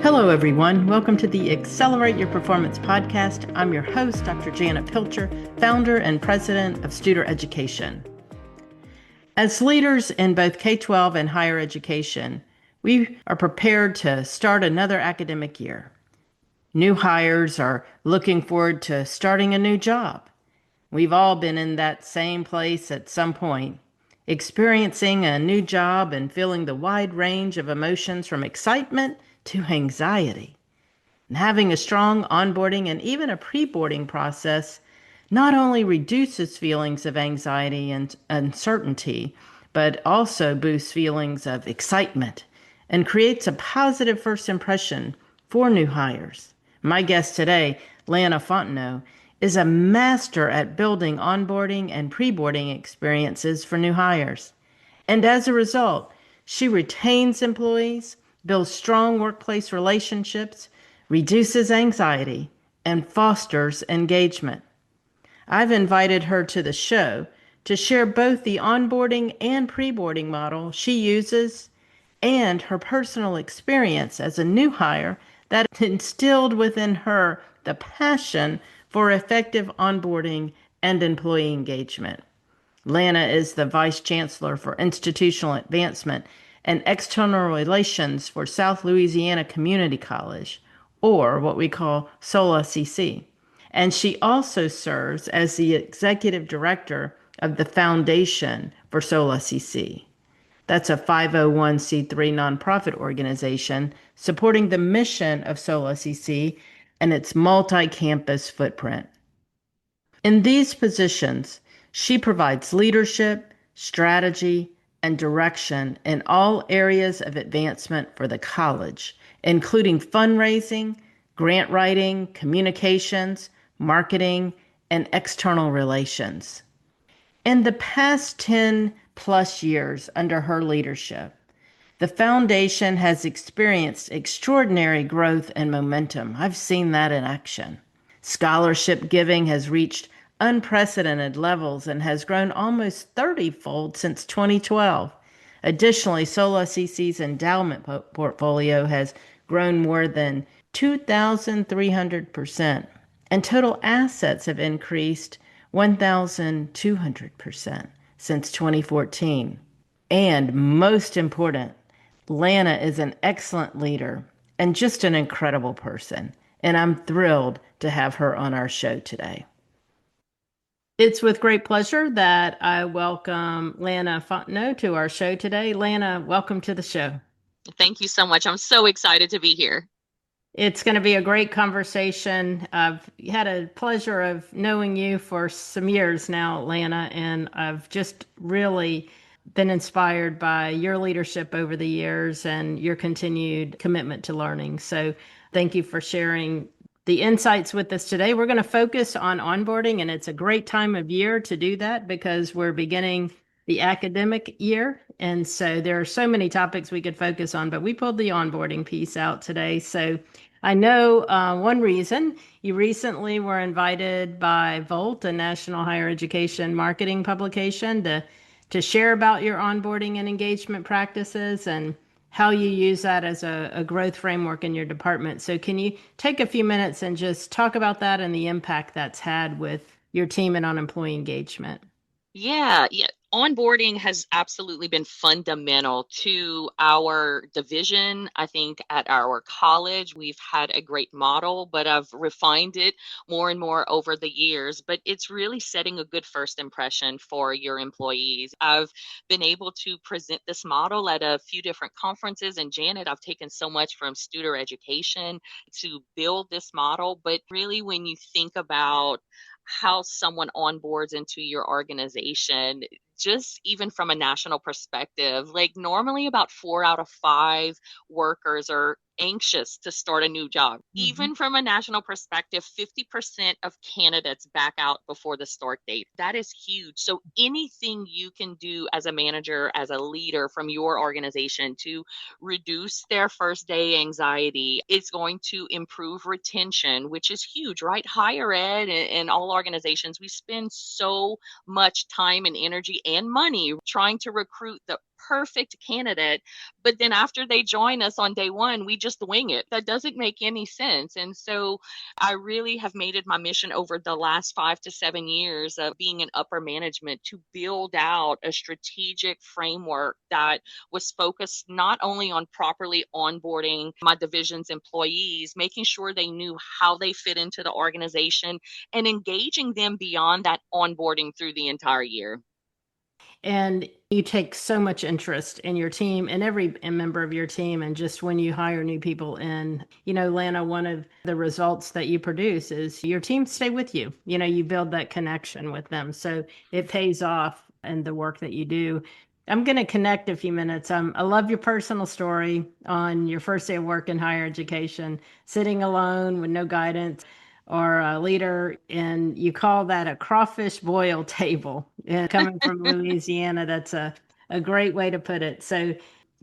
Hello, everyone. Welcome to the Accelerate Your Performance podcast. I'm your host, Dr. Janet Pilcher, founder and president of Studer Education. As leaders in both K-12 and higher education, we are prepared to start another academic year. New hires are looking forward to starting a new job. We've all been in that same place at some point, experiencing a new job and feeling the wide range of emotions from excitement to anxiety. And having a strong onboarding and even a pre-boarding process not only reduces feelings of anxiety and uncertainty, but also boosts feelings of excitement and creates a positive first impression for new hires. My guest today, Lana Fontenot, is a master at building onboarding and pre-boarding experiences for new hires. And as a result, she retains employees, builds strong workplace relationships, reduces anxiety, and fosters engagement. I've invited her to the show to share both the onboarding and pre-boarding model she uses and her personal experience as a new hire that instilled within her the passion for effective onboarding and employee engagement. Lana is the Vice Chancellor for Institutional Advancement and External Relations for South Louisiana Community College, or what we call SOLA-CC. And she also serves as the Executive Director of the Foundation for SOLA-CC. That's a 501c3 nonprofit organization supporting the mission of SOLA-CC and its multi-campus footprint. In these positions, she provides leadership, strategy, and direction in all areas of advancement for the college, including fundraising, grant writing, communications, marketing, and external relations. In the past 10 plus years under her leadership, the foundation has experienced extraordinary growth and momentum. I've seen that in action. Scholarship giving has reached unprecedented levels and has grown almost 30-fold since 2012. Additionally, SOLA-CC's endowment portfolio has grown more than 2,300%, and total assets have increased 1,200% since 2014. And most important, Lana is an excellent leader and just an incredible person, and I'm thrilled to have her on our show today. It's with great pleasure that I welcome Lana Fontenot to our show today. Lana, welcome to the show. Thank you so much. I'm so excited to be here. It's going to be a great conversation. I've had a pleasure of knowing you for some years now, Lana, and I've just really been inspired by your leadership over the years and your continued commitment to learning. So thank you for sharing the insights with us today. We're going to focus on onboarding, and it's a great time of year to do that because we're beginning the academic year. And so there are so many topics we could focus on, but we pulled the onboarding piece out today. So I know one reason you recently were invited by Volt, a national higher education marketing publication, to share about your onboarding and engagement practices and how you use that as a growth framework in your department. So can you take a few minutes and just talk about that and the impact that's had with your team and on employee engagement? Yeah. Onboarding has absolutely been fundamental to our division. I think at our college, we've had a great model, but I've refined it more and more over the years. But it's really setting a good first impression for your employees. I've been able to present this model at a few different conferences. And Janet, I've taken so much from Studer Education to build this model. But really, when you think about how someone onboards into your organization, just even from a national perspective, like normally about 4 out of 5 workers are anxious to start a new job. Even from a national perspective, 50% of candidates back out before the start date. That is huge. So anything you can do as a manager, as a leader from your organization to reduce their first day anxiety, it's going to improve retention, which is huge, right? Higher ed and all organizations, we spend so much time and energy and money trying to recruit the perfect candidate, but then after they join us on day one, we just wing it. That doesn't make any sense. And so I really have made it my mission over the last 5 to 7 years of being in upper management to build out a strategic framework that was focused not only on properly onboarding my division's employees, making sure they knew how they fit into the organization, and engaging them beyond that onboarding through the entire year. And you take so much interest in your team and every member of your team. And just when you hire new people in, Lana, one of the results that you produce is your team stay with you. You build that connection with them. So it pays off in the work that you do. I'm going to connect a few minutes. I love your personal story on your first day of work in higher education, sitting alone with no guidance or a leader, and you call that a crawfish boil table. And coming from Louisiana, that's a great way to put it. So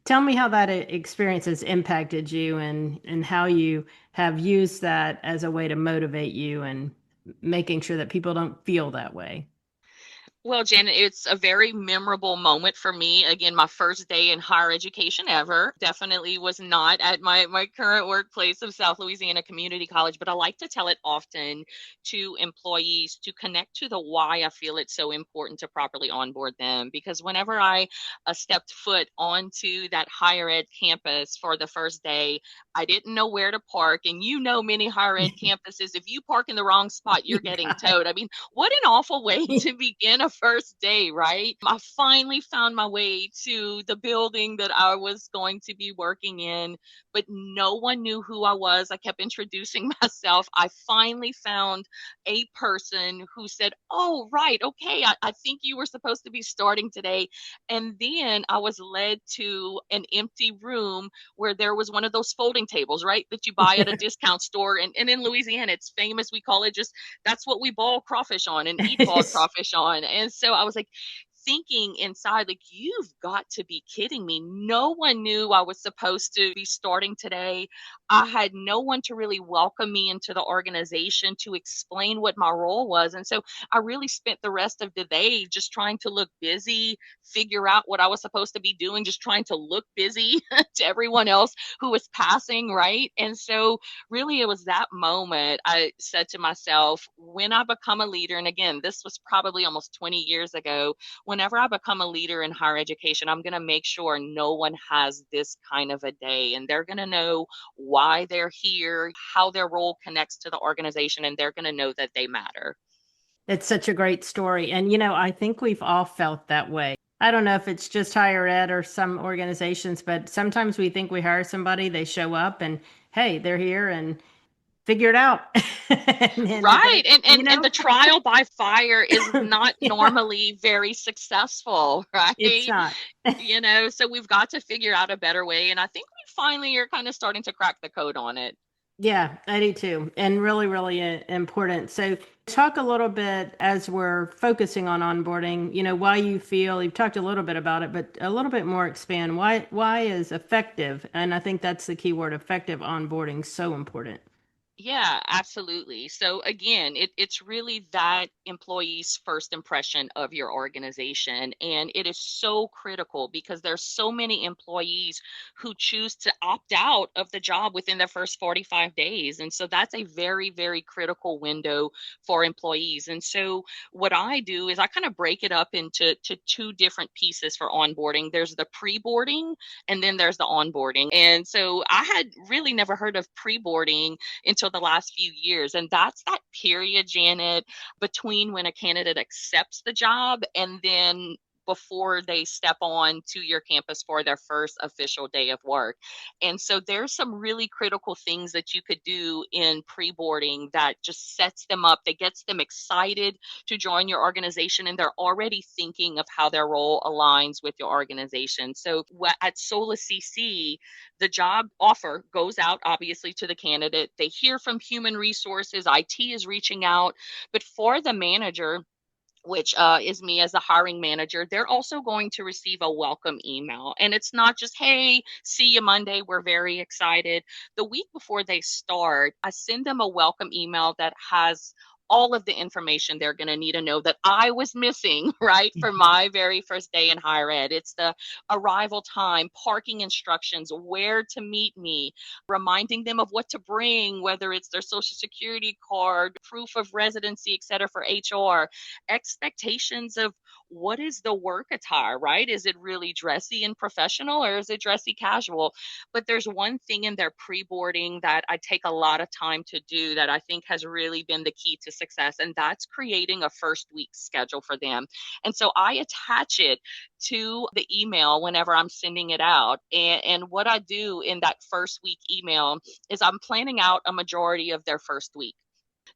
tell me how that experience has impacted you and how you have used that as a way to motivate you and making sure that people don't feel that way. Well, Janet, it's a very memorable moment for me. Again, my first day in higher education ever. Definitely was not at my current workplace of South Louisiana Community College, but I like to tell it often to employees to connect to the why I feel it's so important to properly onboard them. Because whenever I stepped foot onto that higher ed campus for the first day, I didn't know where to park. And many higher ed campuses, if you park in the wrong spot, You you're getting got towed. I mean, what an awful way it. to begin a first day, right? I finally found my way to the building that I was going to be working in, but no one knew who I was. I kept introducing myself. I finally found a person who said, "Oh, right, okay, I think you were supposed to be starting today." And then I was led to an empty room where there was one of those folding tables, right, that you buy at a discount store. And in Louisiana, it's famous. We call it just, that's what we boil crawfish on and eat boiled crawfish on. And so I was like, thinking inside, like, you've got to be kidding me. No one knew I was supposed to be starting today. I had no one to really welcome me into the organization to explain what my role was. And so I really spent the rest of the day just trying to look busy, figure out what I was supposed to be doing, just trying to look busy to everyone else who was passing, right? And so really it was that moment I said to myself, when I become a leader, and again, this was probably almost 20 years ago, whenever I become a leader in higher education, I'm going to make sure no one has this kind of a day, and they're going to know why they're here, how their role connects to the organization, and they're going to know that they matter. It's such a great story. And, I think we've all felt that way. I don't know if it's just higher ed or some organizations, but sometimes we think we hire somebody, they show up and, hey, they're here and figure it out. and Right. And the trial by fire is not yeah, normally very successful, it's right? not. So we've got to figure out a better way. And I think we finally are kind of starting to crack the code on it. Yeah, I do too. And really, really important. So, talk a little bit as we're focusing on onboarding, why you feel you've talked a little bit about it, but a little bit more expand. Why is effective? And I think that's the key word, effective onboarding, so important. Yeah, absolutely. So again, it's really that employee's first impression of your organization. And it is so critical because there's so many employees who choose to opt out of the job within their first 45 days. And so that's a very, very critical window for employees. And so what I do is I kind of break it up into two different pieces for onboarding. There's the pre-boarding and then there's the onboarding. And so I had really never heard of pre-boarding until the last few years. And that's that period, Janet, between when a candidate accepts the job and then before they step on to your campus for their first official day of work. And so there's some really critical things that you could do in pre-boarding that just sets them up, that gets them excited to join your organization, and they're already thinking of how their role aligns with your organization. So at SOLA CC, the job offer goes out obviously to the candidate. They hear from human resources, IT is reaching out, but for the manager, which is me as the hiring manager, they're also going to receive a welcome email. And it's not just, hey, see you Monday, we're very excited. The week before they start, I send them a welcome email that has all of the information they're going to need to know that I was missing, right, for my very first day in higher ed. It's the arrival time, parking instructions, where to meet me, reminding them of what to bring, whether it's their social security card, proof of residency, et cetera, for HR, expectations of what is the work attire, right? Is it really dressy and professional, or is it dressy casual? But there's one thing in their pre-boarding that I take a lot of time to do that I think has really been the key to success, and that's creating a first week schedule for them. And so I attach it to the email whenever I'm sending it out. And what I do in that first week email is I'm planning out a majority of their first week.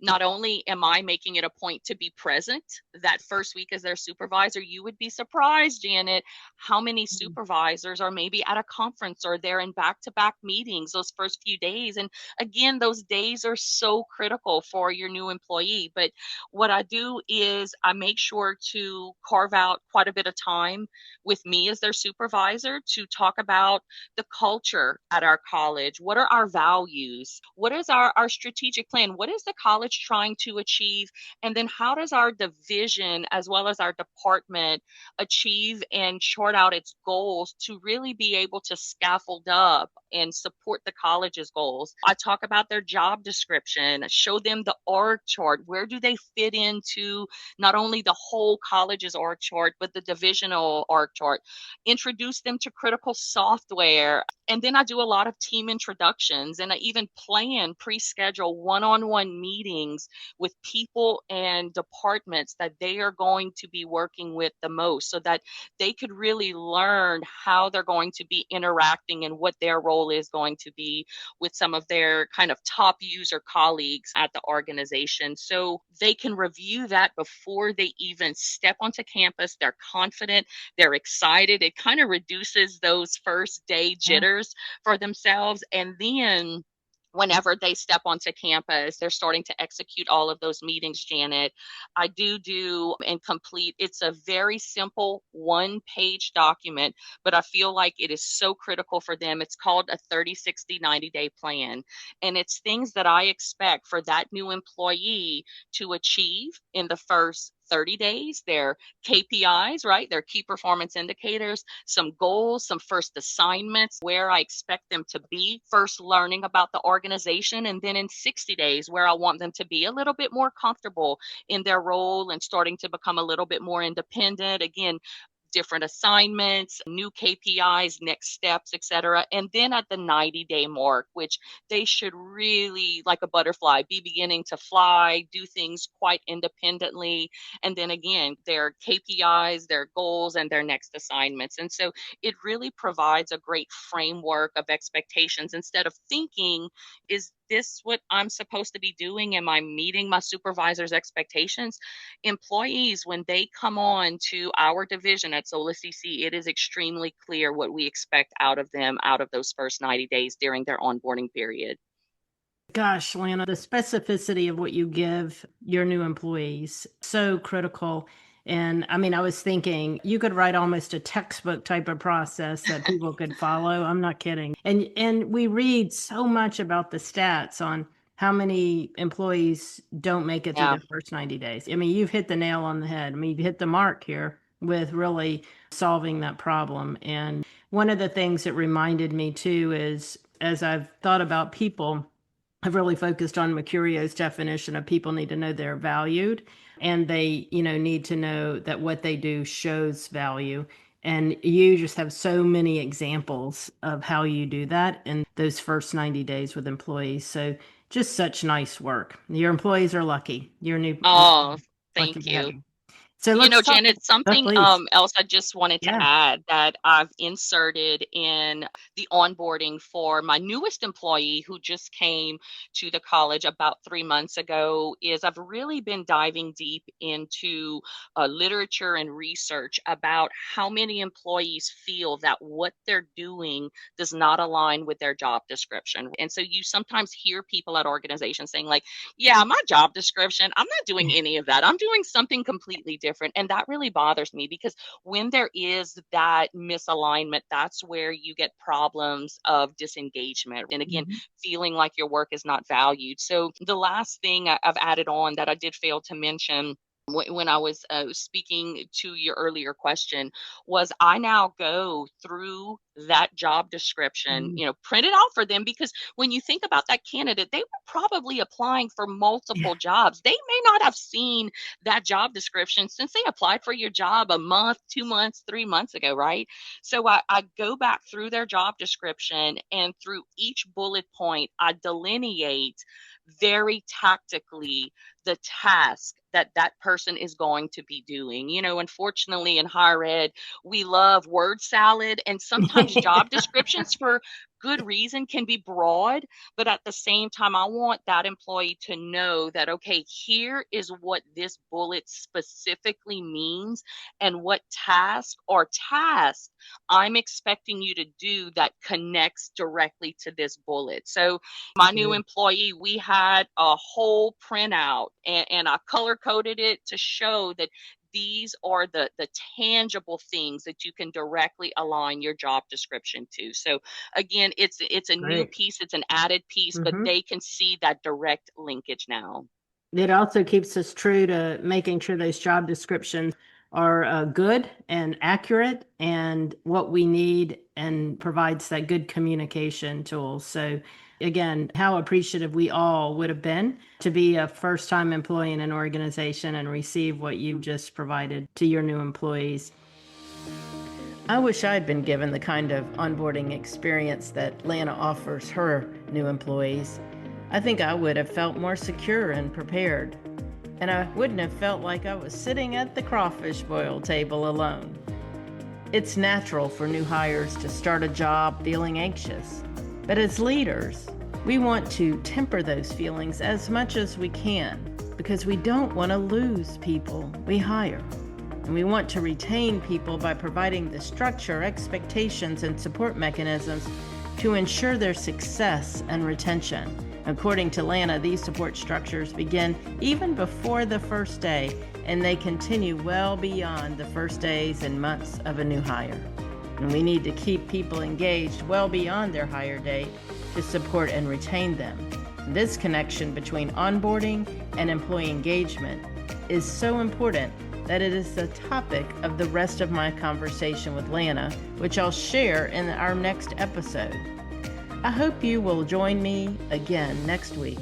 Not only am I making it a point to be present that first week as their supervisor, you would be surprised, Janet, how many supervisors are maybe at a conference or they're in back-to-back meetings those first few days. And again, those days are so critical for your new employee. But what I do is I make sure to carve out quite a bit of time with me as their supervisor to talk about the culture at our college. What are our values? What is our strategic plan? What is the college trying to achieve? And then how does our division as well as our department achieve and chart out its goals to really be able to scaffold up and support the college's goals? I talk about their job description, show them the org chart. Where do they fit into not only the whole college's org chart, but the divisional org chart? Introduce them to critical software. And then I do a lot of team introductions, and I even plan pre-schedule one-on-one meetings with people and departments that they are going to be working with the most, so that they could really learn how they're going to be interacting and what their role is going to be with some of their kind of top user colleagues at the organization. So they can review that before they even step onto campus. They're confident, they're excited. It kind of reduces those first day jitters for themselves. And then whenever they step onto campus, they're starting to execute all of those meetings, Janet. I do and complete. It's a very simple one-page document, but I feel like it is so critical for them. It's called a 30, 60, 90-day plan. And it's things that I expect for that new employee to achieve in the first 30 days, their KPIs, right? Their key performance indicators, some goals, some first assignments, where I expect them to be first learning about the organization. And then in 60 days, where I want them to be a little bit more comfortable in their role and starting to become a little bit more independent. Again, different assignments, new KPIs, next steps, etc. And then at the 90-day mark, which they should really, like a butterfly, be beginning to fly, do things quite independently. And then again, their KPIs, their goals, and their next assignments. And so it really provides a great framework of expectations instead of thinking, is this what I'm supposed to be doing? Am I meeting my supervisor's expectations? Employees, when they come on to our division at SOLA CC, it is extremely clear what we expect out of them out of those first 90 days during their onboarding period. Gosh, Lana, the specificity of what you give your new employees, so critical. And I mean, I was thinking you could write almost a textbook type of process that people could follow. I'm not kidding. And we read so much about the stats on how many employees don't make it through the first 90 days. I mean, you've hit the nail on the head. I mean, you've hit the mark here with really solving that problem. And one of the things that reminded me too is, as I've thought about people, I've really focused on Mercurio's definition of people need to know they're valued, and they, need to know that what they do shows value. And you just have so many examples of how you do that in those first 90 days with employees. So just such nice work. Your employees are lucky. Your new Oh, lucky thank to have you. you. So let's talk. Janet, something Please. else I just wanted to add that I've inserted in the onboarding for my newest employee who just came to the college about 3 months ago is I've really been diving deep into literature and research about how many employees feel that what they're doing does not align with their job description. And so you sometimes hear people at organizations saying like, yeah, my job description, I'm not doing any of that. I'm doing something completely different. different. And that really bothers me, because when there is that misalignment, that's where you get problems of disengagement. And again, Mhm. feeling like your work is not valued. So the last thing I've added on that I did fail to mention when I was speaking to your earlier question was, I now go through that job description, Mhm. print it out for them, because when you think about that candidate, they were probably applying for Yeah. multiple jobs. They may not have seen that job description since they applied for your job a month, 2 months, 3 months ago, right? So I go back through their job description, and through each bullet point, I delineate very tactically the task that that person is going to be doing. Unfortunately, in higher ed, we love word salad, and sometimes job descriptions, for good reason, can be broad. But at the same time, I want that employee to know that, okay, here is what this bullet specifically means, and what task or tasks I'm expecting you to do that connects directly to this bullet. So my new Good. employee, we had a whole printout, and I color coded it to show that these are the tangible things that you can directly align your job description to. So again, it's a new Great. piece, it's an added piece, but Mhm. they can see that direct linkage now. It also keeps us true to making sure those job descriptions are good and accurate and what we need, and provides that good communication tool. So, again, how appreciative we all would have been to be a first time employee in an organization and receive what you've just provided to your new employees. I wish I'd been given the kind of onboarding experience that Lana offers her new employees. I think I would have felt more secure and prepared, and I wouldn't have felt like I was sitting at the crawfish boil table alone. It's natural for new hires to start a job feeling anxious, but as leaders, we want to temper those feelings as much as we can, because we don't want to lose people we hire. And we want to retain people by providing the structure, expectations, and support mechanisms to ensure their success and retention. According to Lana, these support structures begin even before the first day, and they continue well beyond the first days and months of a new hire. And we need to keep people engaged well beyond their hire date to support and retain them. This connection between onboarding and employee engagement is so important that it is the topic of the rest of my conversation with Lana, which I'll share in our next episode. I hope you will join me again next week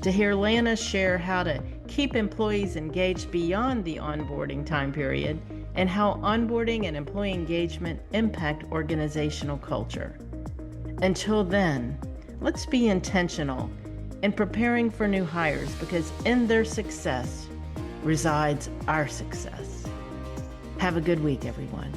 to hear Lana share how to keep employees engaged beyond the onboarding time period, and how onboarding and employee engagement impact organizational culture. Until then, let's be intentional in preparing for new hires, because in their success resides our success. Have a good week, everyone.